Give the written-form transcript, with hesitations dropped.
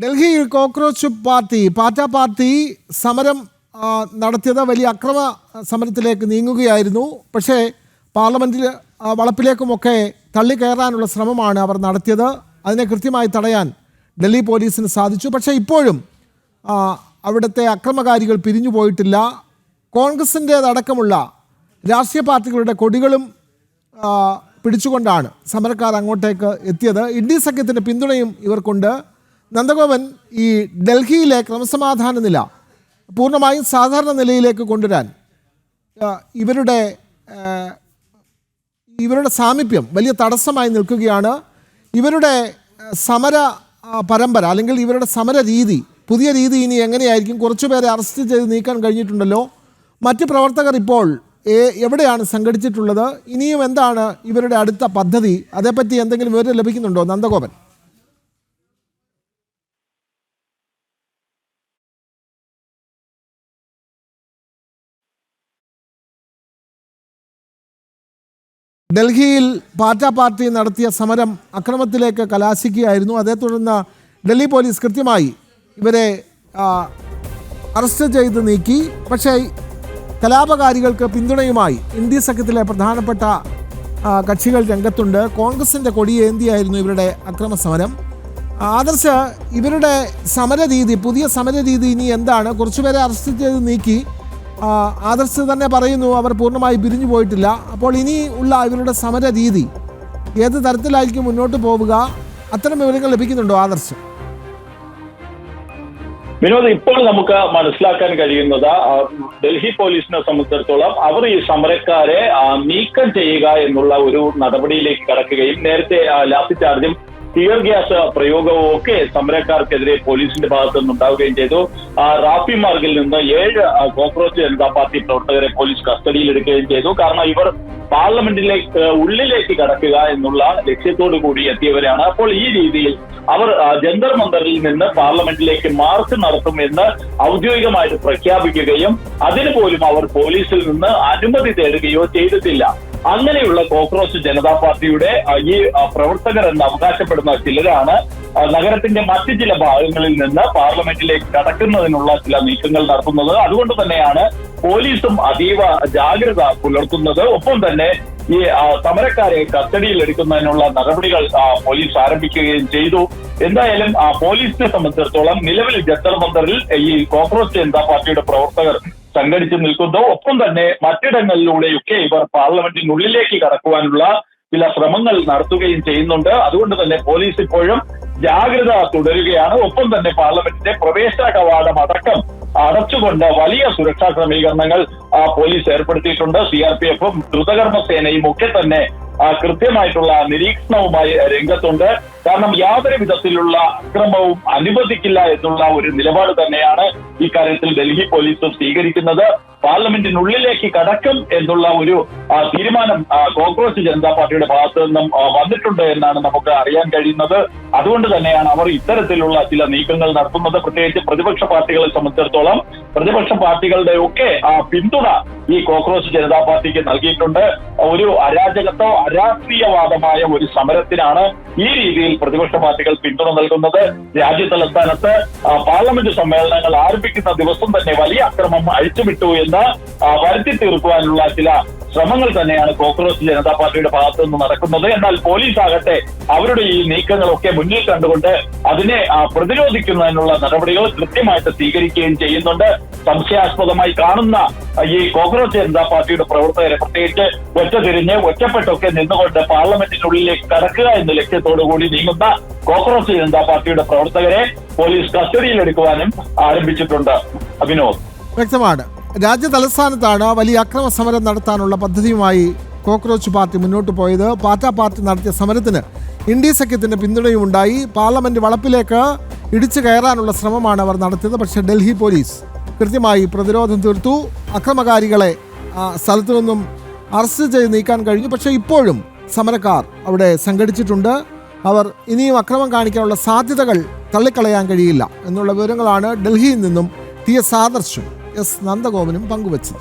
ഡൽഹിയിൽ കോക്രോച്ച് പാറ്റ പാർട്ടി സമരം നടത്തിയത് വലിയ അക്രമ സമരത്തിലേക്ക് നീങ്ങുകയായിരുന്നു. പക്ഷേ പാർലമെൻറ്റിൽ വളപ്പിലേക്കുമൊക്കെ തള്ളിക്കയറാനുള്ള ശ്രമമാണ് അവർ നടത്തിയത്. അതിനെ കൃത്യമായി തടയാൻ ഡൽഹി പോലീസിന് സാധിച്ചു. പക്ഷേ ഇപ്പോഴും അവിടുത്തെ അക്രമകാരികൾ പിരിഞ്ഞു പോയിട്ടില്ല. കോൺഗ്രസിൻ്റേതടക്കമുള്ള രാഷ്ട്രീയ പാർട്ടികളുടെ കൊടികളും പിടിച്ചുകൊണ്ടാണ് സമരക്കാർ അങ്ങോട്ടേക്ക് എത്തിയത്. ഇന്ത്യ സഖ്യത്തിൻ്റെ പിന്തുണയും ഇവർക്കുണ്ട്. നന്ദഗോപൻ, ഈ ഡൽഹിയിലെ ക്രമസമാധാന നില പൂർണ്ണമായും സാധാരണ നിലയിലേക്ക് കൊണ്ടുവരാൻ ഇവരുടെ സാമീപ്യം വലിയ തടസ്സമായി നിൽക്കുകയാണ്. ഇവരുടെ സമര പരമ്പര അല്ലെങ്കിൽ ഇവരുടെ സമര രീതി, പുതിയ രീതി ഇനി എങ്ങനെയായിരിക്കും? കുറച്ചുപേരെ അറസ്റ്റ് ചെയ്ത് നീക്കാൻ കഴിഞ്ഞിട്ടുണ്ടല്ലോ. മറ്റ് പ്രവർത്തകർ ഇപ്പോൾ എവിടെയാണ് സംഘടിച്ചിട്ടുള്ളത്? ഇനിയും എന്താണ് ഇവരുടെ അടുത്ത പദ്ധതി? അതേപ്പറ്റി എന്തെങ്കിലും വിവരം ലഭിക്കുന്നുണ്ടോ നന്ദഗോപൻ? ഡൽഹിയിൽ പാർട്ടി നടത്തിയ സമരം അക്രമത്തിലേക്ക് കലാശിക്കുകയായിരുന്നു. അതേ തുടർന്ന് ഡൽഹി പോലീസ് കൃത്യമായി ഇവരെ അറസ്റ്റ് ചെയ്ത് നീക്കി. പക്ഷേ കലാപകാരികൾക്ക് പിന്തുണയുമായി ഇന്ത്യ സഖ്യത്തിലെ പ്രധാനപ്പെട്ട കക്ഷികൾ രംഗത്തുണ്ട്. കോൺഗ്രസിൻ്റെ കൊടിയേന്തിയായിരുന്നു ഇവരുടെ അക്രമ സമരം. ആദർശ്, ഇവരുടെ സമരരീതി, പുതിയ സമരരീതി ഇനി എന്താണ്? കുറച്ചുപേരെ അറസ്റ്റ് ചെയ്ത് നീക്കി. ആദർശ് തന്നെ പറയുന്നു അവർ പൂർണ്ണമായി പിരിഞ്ഞു പോയിട്ടില്ല. അപ്പോൾ ഇനി ഉള്ള ഇവരുടെ സമര രീതി ഏത് തരത്തിലായിരിക്കും മുന്നോട്ട് പോവുക? അത്തരം വിവരങ്ങൾ ലഭിക്കുന്നുണ്ടോ ആദർശ്? വിനോദ്, ഇപ്പോൾ നമുക്ക് മനസ്സിലാക്കാൻ കഴിയുന്നത് ഡൽഹി പോലീസിനെ സംബന്ധിച്ചിടത്തോളം അവർ ഈ സമരക്കാരെ നീക്കം ചെയ്യുക എന്നുള്ള ഒരു നടപടിയിലേക്ക് കടക്കുകയും നേരത്തെ ലാത്തി ചാർജും ടിയർ ഗ്യാസ് പ്രയോഗവും ഒക്കെ സമരക്കാർക്കെതിരെ പോലീസിന്റെ ഭാഗത്തു നിന്നുണ്ടാവുകയും ചെയ്തു. റാഫി മാർഗിൽ നിന്ന് 7 കോക്രോച്ച് ജനതാ പാർട്ടി പ്രവർത്തകരെ പോലീസ് കസ്റ്റഡിയിലെടുക്കുകയും ചെയ്തു. കാരണം ഇവർ പാർലമെന്റിലേക്ക് ഉള്ളിലേക്ക് കടക്കുക എന്നുള്ള ലക്ഷ്യത്തോടു കൂടി എത്തിയവരാണ്. അപ്പോൾ ഈ രീതിയിൽ അവർ ജന്തർ മന്ദറിൽ നിന്ന് പാർലമെന്റിലേക്ക് മാർച്ച് നടത്തുമെന്ന് ഔദ്യോഗികമായിട്ട് പ്രഖ്യാപിക്കുകയും അതിന് പോലും അവർ പോലീസിൽ നിന്ന് അനുമതി തേടുകയോ ചെയ്തിട്ടില്ല. അങ്ങനെയുള്ള കോക്രോച്ച് ജനതാ പാർട്ടിയുടെ ഈ പ്രവർത്തകർ എന്ന് അവകാശപ്പെടുന്ന ചിലരാണ് നഗരത്തിന്റെ മറ്റ് ചില ഭാഗങ്ങളിൽ നിന്ന് പാർലമെന്റിലേക്ക് കടക്കുന്നതിനുള്ള ചില നീക്കങ്ങൾ നടത്തുന്നത്. അതുകൊണ്ട് തന്നെയാണ് പോലീസും അതീവ ജാഗ്രത പുലർത്തുന്നത്. ഒപ്പം തന്നെ ഈ സമരക്കാരെ കസ്റ്റഡിയിൽ എടുക്കുന്നതിനുള്ള നടപടികൾ പോലീസ് ആരംഭിക്കുകയും ചെയ്തു. എന്തായാലും പോലീസിനെ സംബന്ധിച്ചിടത്തോളം നിലവിൽ ജന്തർ മന്ദറിൽ ഈ കോക്രോച്ച് ജനതാ പാർട്ടിയുടെ പ്രവർത്തകർ സംഘടിച്ചു നിൽക്കുന്നു. ഒപ്പം തന്നെ മറ്റിടങ്ങളിലൂടെയൊക്കെ ഇവർ പാർലമെന്റിനുള്ളിലേക്ക് കടക്കുവാനുള്ള ചില ശ്രമങ്ങൾ നടത്തുകയും ചെയ്യുന്നുണ്ട്. അതുകൊണ്ട് തന്നെ പോലീസ് ഇപ്പോഴും ജാഗ്രത തുടരുകയാണ്. ഒപ്പം തന്നെ പാർലമെന്റിന്റെ പ്രവേശന കവാടം അടക്കം അടച്ചുകൊണ്ട് വലിയ സുരക്ഷാ ക്രമീകരണങ്ങൾ പോലീസ് ഏർപ്പെടുത്തിയിട്ടുണ്ട്. CRPF-ഉം ദ്രുതകർമ്മ സേനയും ഒക്കെ തന്നെ കൃത്യമായിട്ടുള്ള നിരീക്ഷണവുമായി രംഗത്തുണ്ട്. കാരണം യാതൊരു വിധത്തിലുള്ള അക്രമവും അനുവദിക്കില്ല എന്നുള്ള ഒരു നിലപാട് തന്നെയാണ് ഇക്കാര്യത്തിൽ ഡൽഹി പോലീസ് സ്വീകരിക്കുന്നത്. പാർലമെന്റിനുള്ളിലേക്ക് കടക്കും എന്നുള്ള ഒരു തീരുമാനം കോക്രോച്ച് ജനതാ പാർട്ടിയുടെ ഭാഗത്തു നിന്നും വന്നിട്ടുണ്ട് എന്നാണ് നമുക്ക് അറിയാൻ കഴിയുന്നത്. അതുകൊണ്ട് തന്നെയാണ് അവർ ഇത്തരത്തിലുള്ള ചില നീക്കങ്ങൾ നടത്തുന്നത്. പ്രത്യേകിച്ച് പ്രതിപക്ഷ പാർട്ടികളെ സംബന്ധിച്ചിടത്തോളം പ്രതിപക്ഷ പാർട്ടികളുടെ ഒക്കെ പിന്തുണ ഈ കോക്രോച്ച് ജനതാ പാർട്ടിക്ക് നൽകിയിട്ടുണ്ട്. ഒരു അരാജകത്വ അരാഷ്ട്രീയവാദമായ ഒരു സമരത്തിനാണ് ഈ രീതിയിൽ പ്രതിപക്ഷ പാർട്ടികൾ പിന്തുണ നൽകുന്നത്. രാജ്യതലസ്ഥാനത്ത് പാർലമെന്റ് സമ്മേളനങ്ങൾ ആരംഭിക്കുന്ന ദിവസം തന്നെ വലിയ അക്രമം അഴിച്ചുവിട്ടു എന്ന് വരുത്തി തീർക്കുവാനുള്ള ചില ശ്രമങ്ങൾ തന്നെയാണ് കോക്രോച്ച് ജനതാ പാർട്ടിയുടെ ഭാഗത്തു നിന്ന് നടക്കുന്നത്. എന്നാൽ പോലീസ് ആകട്ടെ അവരുടെ ഈ നീക്കങ്ങളൊക്കെ മുന്നിൽ കണ്ടുകൊണ്ട് അതിനെ പ്രതിരോധിക്കുന്നതിനുള്ള നടപടികൾ കൃത്യമായിട്ട് സ്വീകരിക്കുകയും ചെയ്യുന്നുണ്ട്. സംശയാസ്പദമായി കാണുന്ന ഈ കോക്രോച്ച് ജനതാ പാർട്ടിയുടെ പ്രവർത്തകരെ പ്രത്യേകിച്ച് ഒറ്റപ്പെട്ടൊക്കെ നിന്നുകൊണ്ട് പാർലമെന്റിനുള്ളിലേക്ക് കടക്കുക എന്ന ലക്ഷ്യത്തോടു കൂടി നീങ്ങുന്ന കോക്രോച്ച് ജനതാ പാർട്ടിയുടെ പ്രവർത്തകരെ പോലീസ് കസ്റ്റഡിയിലെടുക്കുവാനും ആരംഭിച്ചിട്ടുണ്ട്. വിനോദ്, വ്യക്തമാണ്. രാജ്യ തലസ്ഥാനത്താണ് വലിയ അക്രമ സമരം നടത്താനുള്ള പദ്ധതിയുമായി കോക്രോച്ച് പാർട്ടി മുന്നോട്ട് പോയത്. പാർട്ടി നടത്തിയ സമരത്തിന് ഇന്ത്യ സഖ്യത്തിൻ്റെ പിന്തുണയും ഉണ്ടായി. പാർലമെന്റ് വളപ്പിലേക്ക് ഇടിച്ചു കയറാനുള്ള ശ്രമമാണ് അവർ നടത്തിയത്. പക്ഷേ ഡൽഹി പോലീസ് കൃത്യമായി പ്രതിരോധം തീർത്തു. അക്രമകാരികളെ സ്ഥലത്തു നിന്നും അറസ്റ്റ് ചെയ്ത് നീക്കാൻ കഴിഞ്ഞു. പക്ഷേ ഇപ്പോഴും സമരക്കാർ അവിടെ സംഘടിച്ചിട്ടുണ്ട്. അവർ ഇനിയും അക്രമം കാണിക്കാനുള്ള സാധ്യതകൾ തള്ളിക്കളയാൻ കഴിയില്ല എന്നുള്ള വിവരങ്ങളാണ് ഡൽഹിയിൽ നിന്നും TS ആദർശും S നന്ദഗോപനും പങ്കുവച്ചത്.